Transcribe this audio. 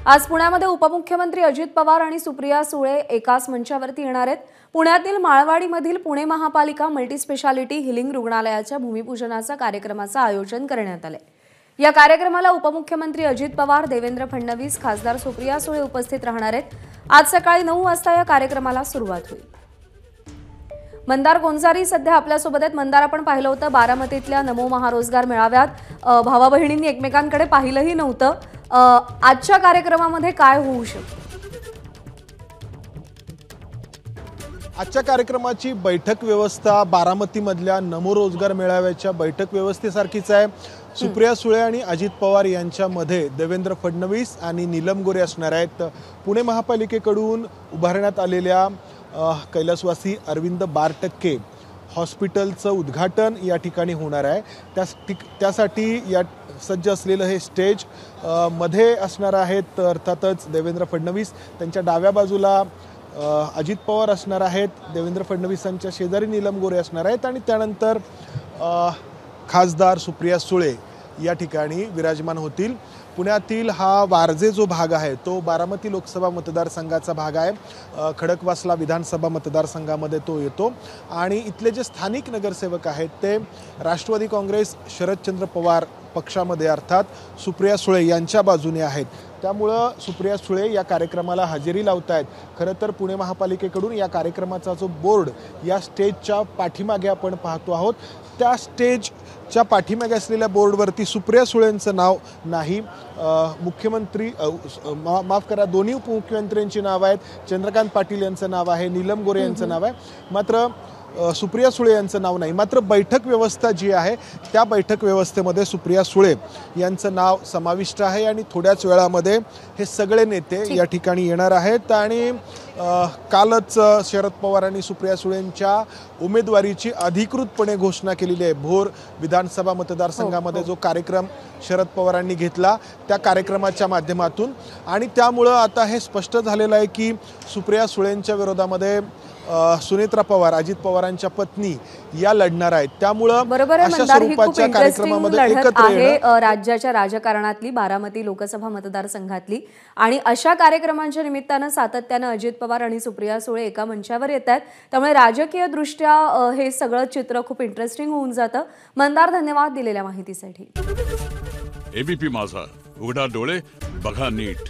आज पुण्यामध्ये उपमुख्यमंत्री अजित पवार आणि सुप्रिया सुळे एकाच मंचावरती येणार आहेत। पुण्यातील माळवाडीमधील पुणे महापालिका मल्टीस्पेशालिटी हिलिंग रुग्णालयाच्या भूमिपूजनाचा कार्यक्रमाचं आयोजन करण्यात आले। या कार्यक्रमाला उपमुख्यमंत्री अजित पवार, देवेंद्र फडणवीस, खासदार सुप्रिया सुळे उपस्थित राहणार आहेत। आज सकाळी 9 वाजता या कार्यक्रमाला सुरुवात होईल। मंदार गोंजारी सध्या आपल्यासोबत आहेत। मंदार, आपण पाहिलं होतं बारामतीतल्या नमो महारोजगार मेळाव्यात भावा बहिणींनी एकमेकांकडे पाहिलंही नव्हतं। आजच्या कार्यक्रमामध्ये काय होऊ शकतं? आजच्या कार्यक्रमाची बैठक व्यवस्था बारामतीमधल्या नमो रोजगार मेळाव्याच्या बैठक व्यवस्थेसारखीच आहे। सुप्रिया सुळे आणि अजित पवार यांच्यामध्ये देवेंद्र फडणवीस आणि नीलम गोरे असणार आहेत। पुणे महापालिकेकडून उभारण्यात आलेल्या कैलासवासी अरविंद बारटक्के हॉस्पिटलचं उद्घाटन या ठिकाणी होणार आहे। त्यासाठी या सज्ज असलेलं हे स्टेज मध्ये असणार आहेत। अर्थातच देवेंद्र फडणवीस, त्यांच्या डाव्या बाजूला अजित पवार असणार आहेत, देवेंद्र फडणवीसांच्या शेजारी नीलम गोरे असणार आहेत आणि त्यानंतर खासदार सुप्रिया सुळे या ठिकाणी विराजमान होतील। पुण्यातील हा वारजे जो भाग आहे तो बारामती लोकसभा मतदारसंघाचा भाग आहे। खडकवासला विधानसभा मतदारसंघामध्ये तो येतो आणि इथले जे स्थानिक नगरसेवक आहेत ते राष्ट्रवादी काँग्रेस शरदचंद्र पवार पक्षामध्ये अर्थात सुप्रिया सुळे यांच्या बाजूने आहेत। त्यामुळं सुप्रिया सुळे या कार्यक्रमाला हजेरी लावत आहेत। खरं तर पुणे महापालिकेकडून या कार्यक्रमाचा जो बोर्ड या स्टेजच्या पाठीमागे आपण पाहतो आहोत, त्या स्टेजच्या पाठीमागे असलेल्या बोर्डवरती सुप्रिया सुळेंचं नाव नाही। मुख्यमंत्री माफ करा, दोन्ही उपमुख्यमंत्र्यांची नाव आहेत। चंद्रकांत पाटील यांचं नाव आहे, नीलम गोरे यांचं नाव आहे, मात्र सुप्रिया सुळे यांचं नाव नाही। मात्र बैठक व्यवस्था जी आहे त्या बैठक व्यवस्थेमध्ये सुप्रिया सुळे यांचं नाव समाविष्ट आहे आणि थोड्याच वेळामध्ये हे सगळे नेते या ठिकाणी येणार आहेत। आणि कालच शरद पवार आणि सुप्रिया सुळेंच्या उमेदवारीची अधिकृतपणे घोषणा केलेली आहे। भोर विधानसभा मतदारसंघामध्ये जो कार्यक्रम शरद पवारांनी घेतला त्या कार्यक्रमाच्या माध्यमातून, आणि त्यामुळं आता हे स्पष्ट झालेलं आहे की सुप्रिया सुळेंच्या विरोधामध्ये सुनेत्रा पवार, अजित पवारांच्या पत्नी, या लढणार आहेत। त्यामुळं अशा स्वरूपाच्या कार्यक्रमामध्ये एकत्र येणं राज्याच्या राजकारणातली बारामती लोकसभा मतदारसंघातली, आणि अशा कार्यक्रमांच्या निमित्तानं सातत्यानं अजित पवार आणि सुप्रिया सुळे एका मंचावर येत आहेत। त्यामुळे राजकीय दृष्ट्या हे सगळं चित्र खूप इंटरेस्टिंग होऊन जातं। मंदार, धन्यवाद दिलेल्या माहितीसाठी। एबीपी माझा, उघडा डोळे बघा नीट।